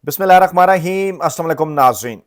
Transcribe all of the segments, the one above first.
बिस्मिल्लाहिर्रहमानिर्रहीम। अस्सलाम वालेकुम नाज़रीन।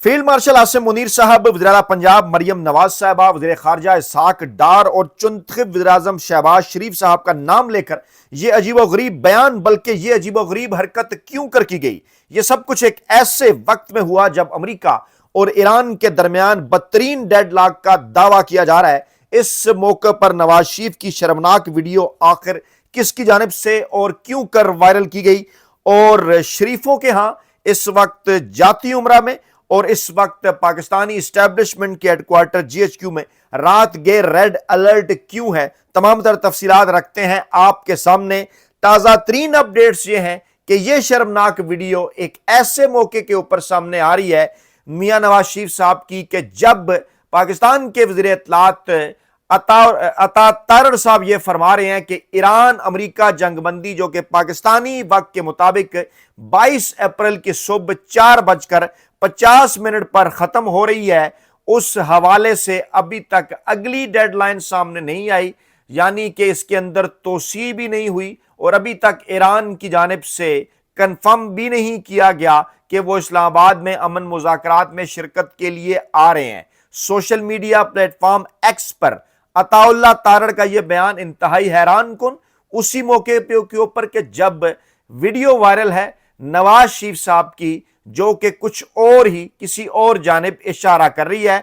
फील्ड मार्शल आसिम मुनीर साहब, वज़ीर-ए-आला पंजाब मरियम नवाज साहबा, वज़ीर ख़ारजा इसहाक डार और चुंतखब वज़ीर-ए-आज़म शहबाज शरीफ साहब का नाम लेकर ये अजीबोगरीब बयान, बल्कि ये अजीबोगरीब हरकत क्यों कर की गई? ये सब कुछ एक ऐसे वक्त में हुआ जब अमेरिका और ईरान के दरमियान बदतरीन डेडलॉक का दावा किया जा रहा है। इस मौके पर नवाज शरीफ की शर्मनाक वीडियो आखिर किसकी जानिब से और क्यों कर वायरल की गई? और शरीफों के यहाँ इस वक्त जाती उमरा में और इस वक्त पाकिस्तानी इस्टेब्लिशमेंट के हेडक्वार्टर GHQ में रात गे रेड अलर्ट क्यों है? तमाम तर तफसीलात रखते हैं आपके सामने। ताज़ा तरीन अपडेट्स ये हैं कि ये शर्मनाक वीडियो एक ऐसे मौके के ऊपर सामने आ रही है मियां नवाज शरीफ साहब की कि जब पाकिस्तान के वज़ीर इत्तलात अता तारड़ साहब ये फरमा रहे हैं कि ईरान अमेरिका जंगबंदी जो कि पाकिस्तानी वक्त के मुताबिक 22 अप्रैल की सुबह 4:50 पर खत्म हो रही है, उस हवाले से अभी तक अगली डेडलाइन सामने नहीं आई, यानी कि इसके अंदर तोसी भी नहीं हुई और अभी तक ईरान की जानिब से कंफर्म भी नहीं किया गया कि वो इस्लामाबाद में अमन मुज़ाकरात में शिरकत के लिए आ रहे हैं। सोशल मीडिया प्लेटफॉर्म एक्स पर अताउल्लाह तारड़ का यह बयान इंतहाई हैरान कुन उसी मौके के ऊपर के जब वीडियो वायरल है नवाज शरीफ साहब की, जो कि कुछ और ही किसी और जानिब इशारा कर रही है।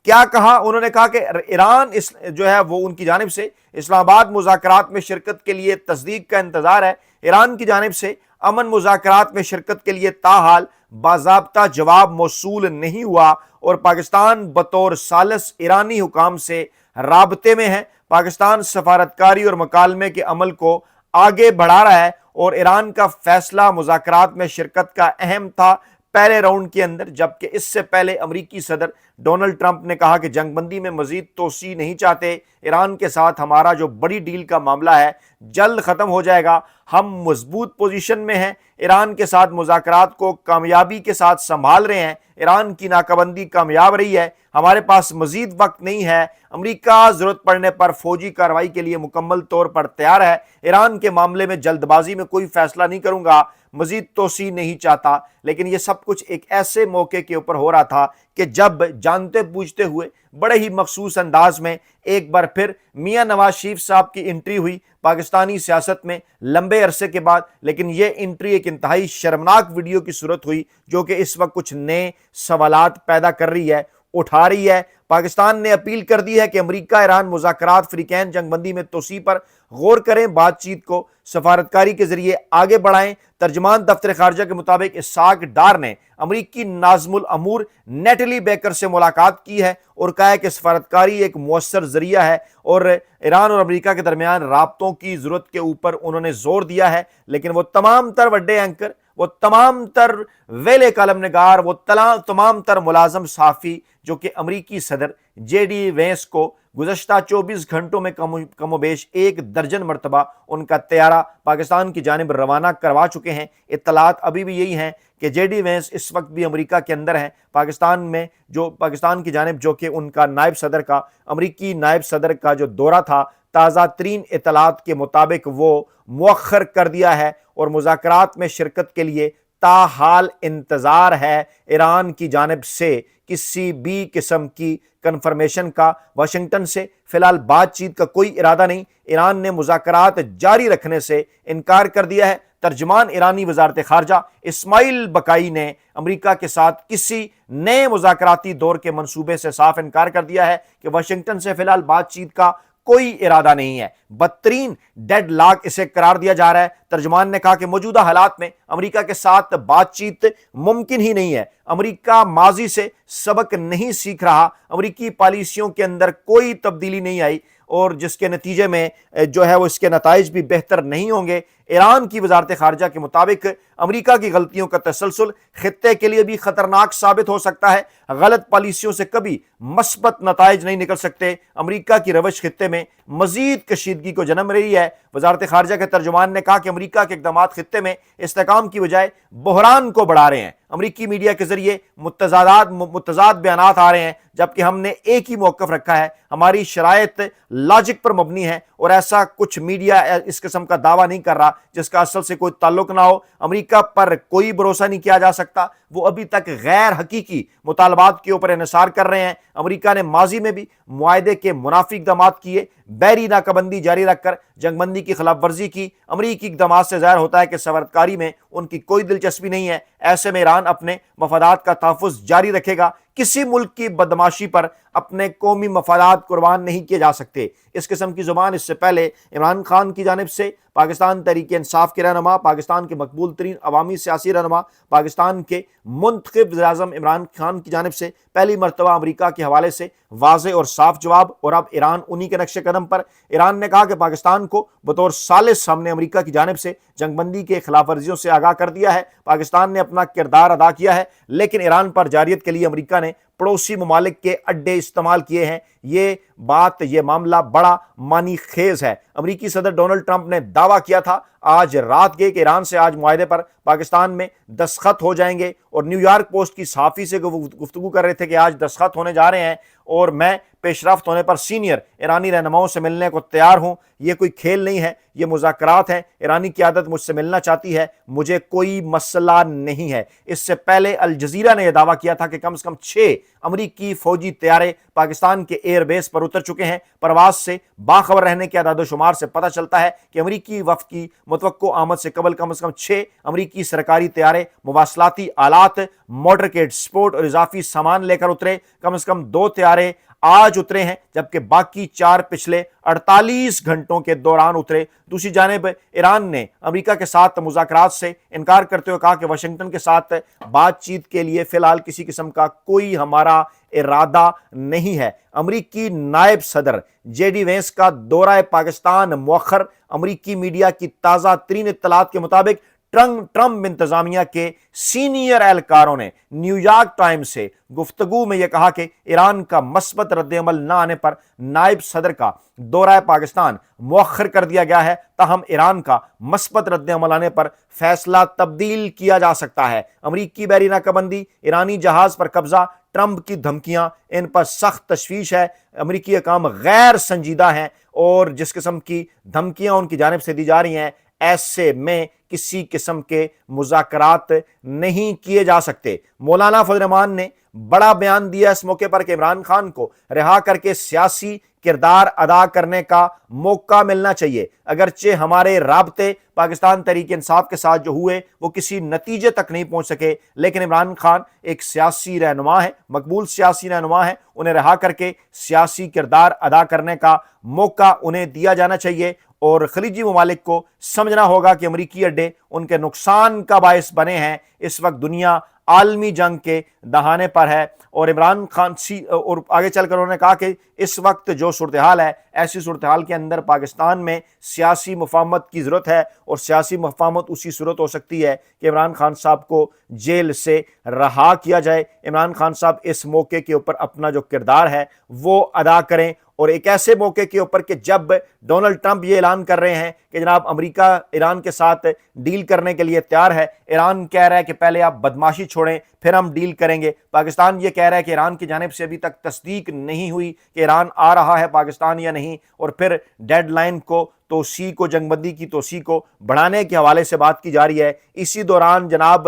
क्या कहा उन्होंने? कहा कि ईरान जो है वो उनकी जानिब से इस्लामाबाद मुज़ाकरात में शिरकत के लिए तस्दीक का इंतजार है। ईरान की जानिब से अमन मुज़ाकरात में शिरकत के लिए ताहाल बाज़ाब्ता जवाब मौसूल नहीं हुआ और पाकिस्तान बतौर सालिस ईरानी हुकाम से राबते में है। पाकिस्तान सफारतकारी और मकालमे के अमल को आगे बढ़ा रहा है और ईरान का फैसला मुज़ाकरात में शिरकत का अहम था पहले राउंड के अंदर, जबकि इससे पहले अमरीकी सदर डोनाल्ड ट्रंप ने कहा कि जंगबंदी में मजीद तोसी नहीं चाहते, ईरान के साथ हमारा जो बड़ी डील का मामला है जल्द ख़त्म हो जाएगा, हम मजबूत पोजीशन में हैं, ईरान के साथ मुज़ाकरात को कामयाबी के साथ संभाल रहे हैं, ईरान की नाकाबंदी कामयाब रही है, हमारे पास मजीद वक्त नहीं है, अमेरिका ज़रूरत पड़ने पर फौजी कार्रवाई के लिए मुकम्मल तौर पर तैयार है, ईरान के मामले में जल्दबाजी में कोई फैसला नहीं करूंगा, मजीद तोसी नहीं चाहता। लेकिन यह सब कुछ एक ऐसे मौके के ऊपर हो रहा था कि जब जानते पूछते हुए बड़े ही मखसूस अंदाज में एक बार फिर मियां नवाज शरीफ साहब की एंट्री हुई पाकिस्तानी सियासत में लंबे अरसे के बाद। लेकिन यह एंट्री एक इंतहाई शर्मनाक वीडियो की सूरत हुई जो कि इस वक्त कुछ नए सवालात पैदा कर रही है, उठा रही है। पाकिस्तान ने अपील कर दी है कि अमेरिका ईरान मुज़ाकरात फ्रीकैन जंगबंदी में तोसी पर गौर करें, बातचीत को सफारतकारी के जरिए आगे बढ़ाएं। तर्जमान दफ्तर खारजा के मुताबिक इसहाक डार ने अमरीकी नाज़मुल अमूर नेटली बेकर से मुलाकात की है और कहा है कि सफारतकारी एक मुअस्सर जरिया है और ईरान और अमेरिका के दरमियान राब्तों की जरूरत के ऊपर उन्होंने जोर दिया है। लेकिन वो तमाम तर वड्डे एंकर, वो तमाम तर वेले कालम नगार, वो तमाम तर मुलाजम सहाफ़ी जो कि अमरीकी सदर JD वेंस को गुज़श्ता 24 घंटों में कमोबेश 1 दर्जन मरतबा उनका तैयारा पाकिस्तान की जानिब रवाना करवा चुके हैं। इत्तलात अभी भी यही हैं कि JD वेंस इस वक्त भी अमेरिका के अंदर हैं, पाकिस्तान में, जो पाकिस्तान की जानिब जो कि उनका नायब सदर का, अमरीकी नायब सदर का जो दौरा था, ताज़ा तरीन इत्तलात के मुताबिक वो मुअख्खर कर दिया है और मुज़ाकरात में शिरकत के लिए ताहाल इंतज़ार है ईरान की जानिब से किसी भी किस्म की कन्फर्मेशन का। वाशिंगटन से फिलहाल बातचीत का कोई इरादा नहीं, ईरान ने मुज़ाकरात जारी रखने से इनकार कर दिया है। तर्जमान ईरानी वज़ारत खारजा इस्माइल बकाई ने अमेरिका के साथ किसी नए मुज़ाकराती दौर के मंसूबे से साफ इनकार कर दिया है कि वाशिंगटन से फिलहाल बातचीत का कोई इरादा नहीं है। बदतरीन डेडलॉक इसे करार दिया जा रहा है। तर्जुमान ने कहा कि मौजूदा हालात में अमेरिका के साथ बातचीत मुमकिन ही नहीं है। अमेरिका माजी से सबक नहीं सीख रहा, अमेरिकी पॉलिसियों के अंदर कोई तब्दीली नहीं आई और जिसके नतीजे में जो है वो इसके नताइज भी बेहतर नहीं होंगे। ईरान की वजारत खारजा के मुताबिक अमेरिका की गलतियों का तसलसल खित्ते के लिए भी खतरनाक साबित हो सकता है। गलत पॉलिसियों से कभी मस्बत नताइज नहीं निकल सकते। अमेरिका की रवश खित्ते में मजीद कशीदगी को जन्म रही है। वजारत खारजा के तर्जुमान ने कहा कि अमरीका के इक़दामात खित्ते में इस्तेहकाम की बजाय बहरान को बढ़ा रहे हैं। अमरीकी मीडिया के जरिए मुतजाद बयानात आ रहे हैं, जबकि हमने एक ही मौक़िफ़ रखा है, हमारी शराइत लॉजिक पर मबनी है और ऐसा कुछ मीडिया इस किस्म का दावा नहीं कर रहा जिसका असल से कोई ताल्लुक ना हो। अमरीका पर कोई भरोसा नहीं किया जा सकता, वो अभी तक गैर हकीकी मुतालबात के ऊपर इन्हिसार कर रहे हैं। अमरीका ने माजी में भी मुआहदे के मुनाफी इक़दामात किए, बहरी नाकाबंदी जारी रखकर जंगबंदी की खिलाफ वर्जी की। अमरीकी इक़दामात से ज़ाहिर होता है कि सफारतकारी में उनकी कोई दिलचस्पी नहीं है। ऐसे में ईरान अपने मफादात का तहफ़्फ़ुज़ जारी रखेगा। किसी मुल्क की बदमाशी पर अपने कौमी मफादात कुर्बान नहीं किए जा सकते। इस किस्म की ज़ुबान इससे पहले इमरान खान की जानिब से पाकिस्तान तहरीक इंसाफ के रहनुमा, पाकिस्तान के मकबूल तरीन अवामी सियासी रहनुमा, पाकिस्तान के मुंतखब वज़ीर-ए-आज़म इमरान खान की जानिब से पहली मरतबा अमरीका के हवाले से वाज़ेह और साफ जवाब, और अब ईरान उन्हीं के नक्शे कदम पर। ईरान ने कहा कि पाकिस्तान को बतौर सालिस हमने अमरीका की जानिब से जंगबंदी के खिलाफ वर्जियों से आगाह कर दिया है। पाकिस्तान ने अपना किरदार अदा किया है, लेकिन ईरान पर जारियत के लिए अमरीका ने पड़ोसी ममालिक के अड्डे इस्तेमाल किए हैं। ये मामला बड़ा मानी खेज है। अमरीकी सदर डोनाल्ड ट्रंप ने दावा किया था आज रात के कि ईरान से आज मुआहदे पर पाकिस्तान में दस्तखत हो जाएंगे, और न्यूयॉर्क पोस्ट की सहाफ़ी से गुफ्तगू कर रहे थे कि आज दस्तखत होने जा रहे हैं और मैं पेशरफ्त होने पर सीनियर ईरानी रहनुमाओं से मिलने को तैयार हूं। ये कोई खेल नहीं है, ये मुज़ाकरात हैं। ईरानी क़यादत मुझसे मिलना चाहती है, मुझे कोई मसला नहीं है। इससे पहले अल जज़ीरा ने यह दावा किया था कि कम से कम 6 अमरीकी फौजी तैयारे पाकिस्तान के एयरबेस पर उतर चुके हैं। परवाज से बाखबर रहने के अदाद-ओ-शुमार से पता चलता है कि अमरीकी वफ़द की मुतवक्को आमद से कबल कम से कम 6 अमरीकी सरकारी तैयारे मवासलाती आलात, मोटरकेड, स्पोर्ट और इजाफी सामान लेकर उतरे। कम से कम 2 तैयारे आज उतरे हैं, जबकि बाकी 4 पिछले 48 घंटों के दौरान उतरे। दूसरी जानिब ईरान ने अमेरिका के साथ मुज़ाकरात से इनकार करते हुए कहा कि वाशिंगटन के साथ बातचीत के लिए फिलहाल किसी किस्म का कोई हमारा इरादा नहीं है। अमरीकी नायब सदर जेडी वेंस का दौरा पाकिस्तान मुअख्खर। अमरीकी मीडिया की ताज़ा तरीन इत्तलात के मुताबिक ट्रंप इंतजामिया के सीनियर एहलकारों ने न्यूयॉर्क टाइम्स से गुफ्तगू में यह कहा कि ईरान का मस्बत रद्द-ए-अमल न आने पर नायब सदर का दौरा पाकिस्तान मुअख्खर कर दिया गया है। ताहम ईरान का मस्बत रद्द-ए-अमल आने पर फैसला तब्दील किया जा सकता है। अमरीकी बहरी नाकाबंदी, ईरानी जहाज पर कब्जा, ट्रंप की धमकियां, इन पर सख्त तशवीश है। अमरीकी हकाम गैर संजीदा हैं और जिस किस्म की धमकियां उनकी जानिब से दी जा रही हैं, ऐसे में किसी किस्म के मुज़ाकरात नहीं किए जा सकते। मौलाना फजल रहमान ने बड़ा बयान दिया इस मौके पर कि इमरान खान को रिहा करके सियासी किरदार अदा करने का मौका मिलना चाहिए। अगरचे हमारे राब्ते पाकिस्तान तहरीक इंसाफ के साथ जो हुए वो किसी नतीजे तक नहीं पहुंच सके, लेकिन इमरान खान एक सियासी रहनुमा है, मकबूल सियासी रहनुमा है। उन्हें रिहा करके सियासी किरदार अदा करने का मौका उन्हें दिया जाना चाहिए और खलीजी ममालिक को समझना होगा कि अमरीकी अड्डे उनके नुकसान का बायस बने हैं। इस वक्त दुनिया आलमी जंग के दहाने पर है और इमरान खान और आगे चलकर उन्होंने कहा कि इस वक्त जो सूरत हाल है, ऐसी सूरत हाल के अंदर पाकिस्तान में सियासी मुफाहमत की ज़रूरत है और सियासी मुफाहमत उसी सूरत हो सकती है कि इमरान खान साहब को जेल से रहा किया जाए। इमरान खान साहब इस मौके के ऊपर अपना जो किरदार है वो अदा करें और एक ऐसे मौके के ऊपर कि जब डोनाल्ड ट्रंप ये ऐलान कर रहे हैं कि जनाब अमेरिका ईरान के साथ डील करने के लिए तैयार है। ईरान कह रहा है कि पहले आप बदमाशी छोड़ें फिर हम डील करेंगे। पाकिस्तान ये कह रहा है कि ईरान की जानिब से अभी तक तस्दीक नहीं हुई कि ईरान आ रहा है पाकिस्तान या नहीं, और फिर डेडलाइन को तोसी को जंगबंदी की तोसी को बढ़ाने के हवाले से बात की जा रही है। इसी दौरान जनाब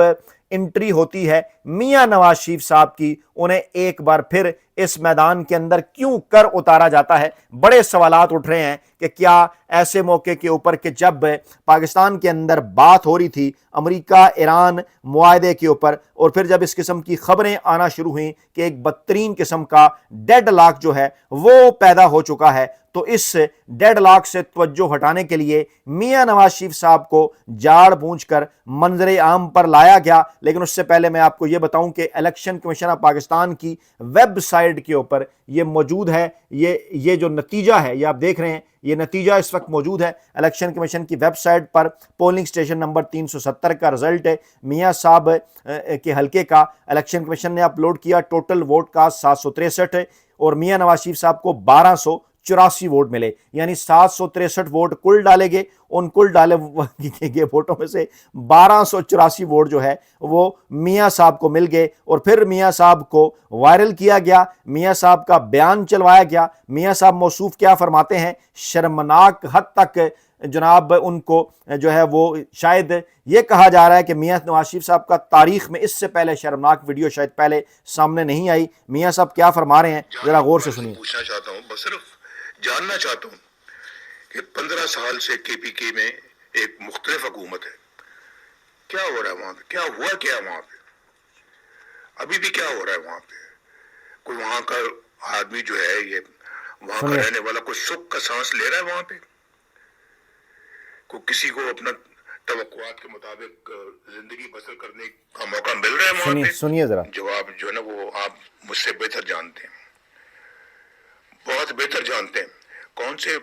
एंट्री होती है मियां नवाज शरीफ साहब की। उन्हें एक बार फिर इस मैदान के अंदर क्यों कर उतारा जाता है। बड़े सवालात उठ रहे हैं कि क्या ऐसे मौके के ऊपर कि जब पाकिस्तान के अंदर बात हो रही थी अमेरिका ईरान मुआहदे के ऊपर, और फिर जब इस किस्म की खबरें आना शुरू हुई कि एक बदतरीन किस्म का डेडलॉक जो है वो पैदा हो चुका है, तो इस डेडलॉक से तवज्जो हटाने के लिए मियां नवाज शरीफ साहब को जाड़ बूझ कर मंजरे आम पर लाया गया। लेकिन उससे पहले मैं आपको यह बताऊं कि इलेक्शन कमीशन ऑफ पाकिस्तान की वेबसाइट के ऊपर ये मौजूद है। ये जो नतीजा है ये आप देख रहे हैं, ये नतीजा इस वक्त मौजूद है इलेक्शन कमीशन की वेबसाइट पर। पोलिंग स्टेशन नंबर 370 का रिजल्ट है मियां साहब के हलके का इलेक्शन कमीशन ने अपलोड किया। टोटल वोट का 763 है और मियां नवाज शरीफ साहब को 84 ووٹ ملے، یعنی 763 ووٹ کل ڈالے گئے، ان کل ڈالے گئے ووٹوں میں سے 1284 ووٹ جو ہے وہ میاں صاحب کو مل گئے، اور پھر میاں صاحب کو وائرل کیا گیا، میاں صاحب کا بیان چلوایا گیا۔ میاں صاحب موصوف کیا فرماتے ہیں؟ شرمناک حد تک جناب ان کو جو ہے وہ شاید یہ کہا جا رہا ہے کہ میاں نواز شریف صاحب کا تاریخ میں اس سے پہلے شرمناک ویڈیو شاید پہلے سامنے نہیں آئی۔ میاں صاحب کیا فرما رہے ہیں ذرا غور سے سنیے۔ پوچھنا چاہتا ہوں، بس صرف جاننا چاہتا ہوں کہ 15 سال سے کے پی کے میں ایک مختلف حکومت ہے، کیا ہو رہا ہے وہاں پہ؟ کیا ہوا کیا وہاں پہ؟ ابھی بھی کیا ہو رہا ہے وہاں پہ؟ کوئی وہاں کا آدمی جو ہے، یہ وہاں کا رہنے والا کوئی سکھ کا سانس لے رہا ہے وہاں پہ؟ کوئی کسی کو اپنا توقعات کے مطابق زندگی بسر کرنے کا موقع مل رہا ہے وہاں پہ؟ سنیے ذرا جواب جو ہے نا وہ آپ مجھ سے بہتر جانتے ہیں، بہت بہتر جانتے ہیں کون سے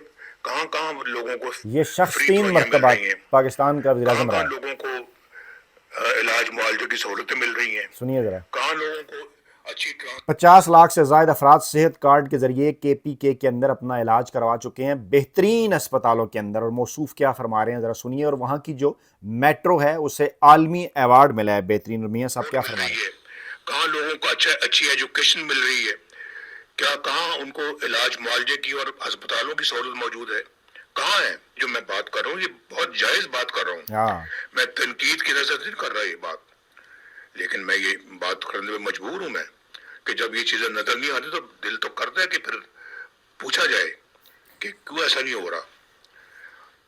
کہاں لوگوں کو یہ شخص 3 مرتبہ پاکستان کا وزیر اعظم رہا ہے۔ لوگوں کو علاج معالجے کی سہولتیں مل رہی ہیں، سنیے ذرا۔ کہاں لوگوں کو اچھی 50 لاکھ سے زائد افراد صحت کارڈ کے ذریعے کے پی کے اندر اپنا علاج کروا چکے ہیں بہترین اسپتالوں کے اندر، اور موصوف کیا فرما رہے ہیں ذرا سنیے۔ اور وہاں کی جو میٹرو ہے اسے عالمی ایوارڈ ملا ہے بہترین، اور میاں صاحب کیا فرما رہے ہیں؟ کہاں لوگوں کو اچھی ایجوکیشن مل رہی ہے، کیا کہاں ان کو علاج معالجے کی اور ہسپتالوں کی سہولت موجود ہے؟ کہاں ہے؟ جو میں بات کر رہا ہوں یہ بہت جائز بات کر رہا ہوں، میں تنقید کی نظر سے نہیں کر رہا یہ بات، لیکن میں یہ بات کرنے میں مجبور ہوں میں کہ جب یہ چیزیں نظر نہیں آتی تو دل تو کرتا ہے کہ پھر پوچھا جائے کہ کیوں ایسا نہیں ہو رہا۔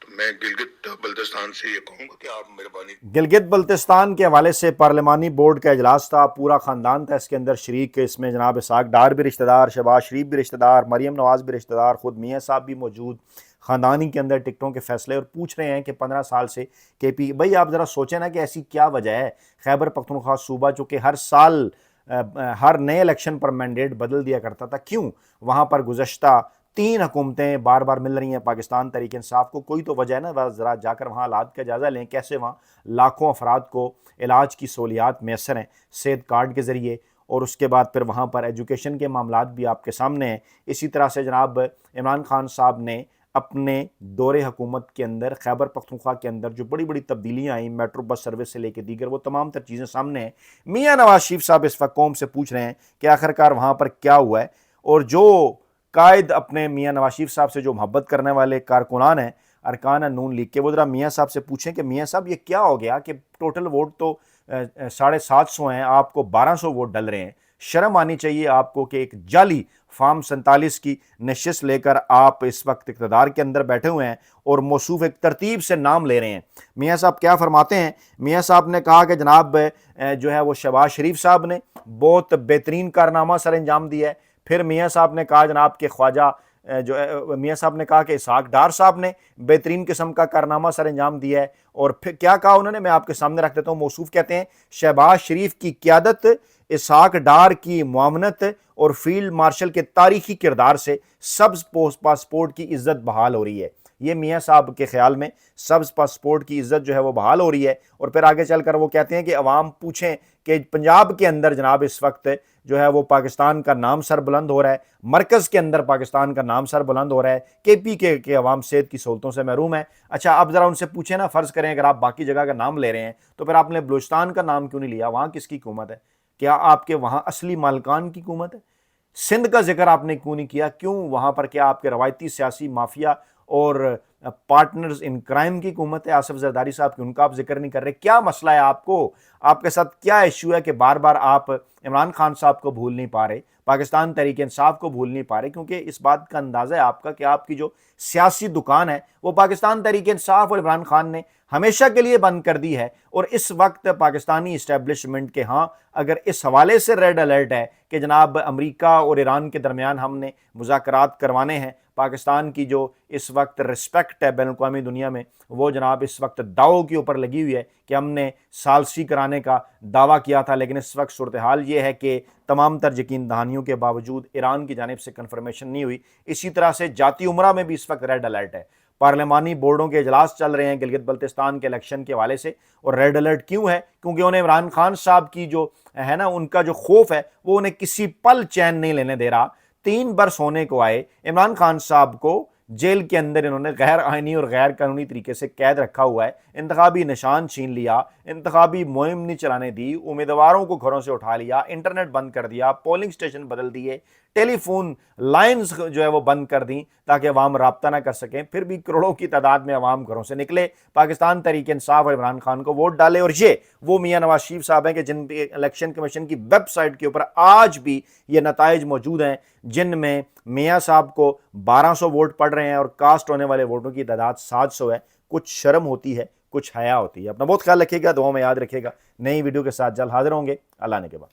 تو میں گلگت بلتستان سے یہ کہوں گا کہ آپ مہربانی۔ گلگت بلتستان کے حوالے سے پارلیمانی بورڈ کا اجلاس تھا، پورا خاندان تھا اس کے اندر شریک، اس میں جناب اسحاق ڈار بھی رشتہ دار، شہباز شریف بھی رشتہ دار، مریم نواز بھی رشتہ دار، خود میاں صاحب بھی موجود، خاندانی کے اندر ٹکٹوں کے فیصلے، اور پوچھ رہے ہیں کہ 15 سال سے کے پی، بھئی آپ ذرا سوچیں نا کہ ایسی کیا وجہ ہے؟ خیبر پختونخوا صوبہ جو کہ ہر سال ہر نئے الیکشن پر مینڈیٹ بدل دیا کرتا تھا، کیوں وہاں پر گزشتہ 3 حکومتیں بار بار مل رہی ہیں پاکستان تحریک انصاف کو؟ کوئی تو وجہ ہے نا، ذرا جا کر وہاں حالات کا جائزہ لیں، کیسے وہاں لاکھوں افراد کو علاج کی سہولیات میسر ہیں صحت کارڈ کے ذریعے، اور اس کے بعد پھر وہاں پر ایجوکیشن کے معاملات بھی آپ کے سامنے ہیں۔ اسی طرح سے جناب عمران خان صاحب نے اپنے دور حکومت کے اندر خیبر پختونخوا کے اندر جو بڑی بڑی تبدیلیاں آئیں، میٹرو بس سروس سے لے کے دیگر، وہ تمام تر چیزیں سامنے ہیں۔ میاں نواز شریف صاحب اس وقت قوم سے پوچھ رہے ہیں کہ آخرکار وہاں پر کیا ہوا ہے، اور جو قائد اپنے میاں نواز شریف صاحب سے جو محبت کرنے والے کارکنان ہیں ارکان نون لیگ کے، وہ ذرا میاں صاحب سے پوچھیں کہ میاں صاحب یہ کیا ہو گیا کہ ٹوٹل ووٹ تو 750 ہیں، آپ کو 1200 ووٹ ڈل رہے ہیں؟ شرم آنی چاہیے آپ کو کہ ایک جعلی فارم 47 کی نشست لے کر آپ اس وقت اقتدار کے اندر بیٹھے ہوئے ہیں اور موصوف ایک ترتیب سے نام لے رہے ہیں۔ میاں صاحب کیا فرماتے ہیں؟ میاں صاحب نے کہا کہ جناب جو ہے وہ شہباز شریف صاحب نے بہت بہترین کارنامہ سر انجام دیا ہے۔ پھر میاں صاحب نے کہا جناب کہ خواجہ جو ہے، میاں صاحب نے کہا کہ اسحاق ڈار صاحب نے بہترین قسم کا کارنامہ سر انجام دیا ہے، اور پھر کیا کہا انہوں نے، میں آپ کے سامنے رکھ دیتا ہوں۔ موصوف کہتے ہیں شہباز شریف کی قیادت، اسحاق ڈار کی معاونت اور فیلڈ مارشل کے تاریخی کردار سے سبز پاسپورٹ کی عزت بحال ہو رہی ہے۔ یہ میاں صاحب کے خیال میں سبز پاسپورٹ کی عزت جو ہے وہ بحال ہو رہی ہے، اور پھر آگے چل کر وہ کہتے ہیں کہ عوام پوچھیں کہ پنجاب کے اندر جناب اس وقت جو ہے وہ پاکستان کا نام سر بلند ہو رہا ہے، مرکز کے اندر پاکستان کا نام سر بلند ہو رہا ہے، کے پی کے عوام صحت کی سہولتوں سے محروم ہے۔ اچھا اب ذرا ان سے پوچھیں نا، فرض کریں اگر آپ باقی جگہ کا نام لے رہے ہیں تو پھر آپ نے بلوچستان کا نام کیوں نہیں لیا؟ وہاں کس کی حکومت ہے؟ کیا آپ کے وہاں اصلی مالکان کی حکومت ہے؟ سندھ کا ذکر آپ نے کیوں نہیں کیا؟ کیوں وہاں پر کیا آپ کے روایتی سیاسی مافیا اور پارٹنرز ان کرائم کی حکومت ہے آصف زرداری صاحب کی، ان کا آپ ذکر نہیں کر رہے؟ کیا مسئلہ ہے آپ کو؟ آپ کے ساتھ کیا ایشو ہے کہ بار بار آپ عمران خان صاحب کو بھول نہیں پا رہے، پاکستان تحریک انصاف کو بھول نہیں پا رہے؟ کیونکہ اس بات کا اندازہ ہے آپ کا کہ آپ کی جو سیاسی دکان ہے وہ پاکستان تحریک انصاف اور عمران خان نے ہمیشہ کے لیے بند کر دی ہے، اور اس وقت پاکستانی اسٹیبلشمنٹ کے ہاں اگر اس حوالے سے ریڈ الرٹ ہے کہ جناب امریکہ اور ایران کے درمیان ہم نے مذاکرات کروانے ہیں، پاکستان کی جو اس وقت رسپیکٹ ہے بین الاقوامی دنیا میں وہ جناب اس وقت دعووں کے اوپر لگی ہوئی ہے کہ ہم نے ثالثی کرانے کا دعویٰ کیا تھا، لیکن اس وقت صورتحال یہ ہے کہ تمام تر یقین دہانیوں کے باوجود ایران کی جانب سے کنفرمیشن نہیں ہوئی۔ اسی طرح سے جاتی عمرہ میں بھی اس وقت ریڈ الرٹ ہے، پارلیمانی بورڈوں کے اجلاس چل رہے ہیں گلگت بلتستان کے الیکشن کے حوالے سے، اور ریڈ الرٹ کیوں ہے؟ کیونکہ انہیں عمران خان صاحب کی جو ہے نا ان کا جو خوف ہے وہ انہیں کسی پل چین نہیں لینے دے رہا۔ 3 برس ہونے کو آئے عمران خان صاحب کو جیل کے اندر انہوں نے غیر آئینی اور غیر قانونی طریقے سے قید رکھا ہوا ہے، انتخابی نشان چھین لیا، انتخابی مہم نہیں چلانے دی، امیدواروں کو گھروں سے اٹھا لیا، انٹرنیٹ بند کر دیا، پولنگ سٹیشن بدل دیے، ٹیلی فون لائنز جو ہے وہ بند کر دیں تاکہ عوام رابطہ نہ کر سکیں، پھر بھی کروڑوں کی تعداد میں عوام گھروں سے نکلے، پاکستان تحریک انصاف اور عمران خان کو ووٹ ڈالے۔ اور یہ وہ میاں نواز شریف صاحب ہیں کہ جن پہ الیکشن کمیشن کی ویب سائٹ کے اوپر آج بھی یہ نتائج موجود ہیں، جن میں میاں صاحب کو 1200 ووٹ پڑ رہے ہیں اور کاسٹ ہونے والے ووٹوں کی تعداد 700 ہے۔ کچھ شرم ہوتی ہے، کچھ حیا ہوتی ہے۔ اپنا بہت خیال رکھیے گا، دعاؤں میں یاد رکھیے گا۔ نئی ویڈیو کے ساتھ جلد حاضر ہوں گے۔ اللہ نے کے بعد۔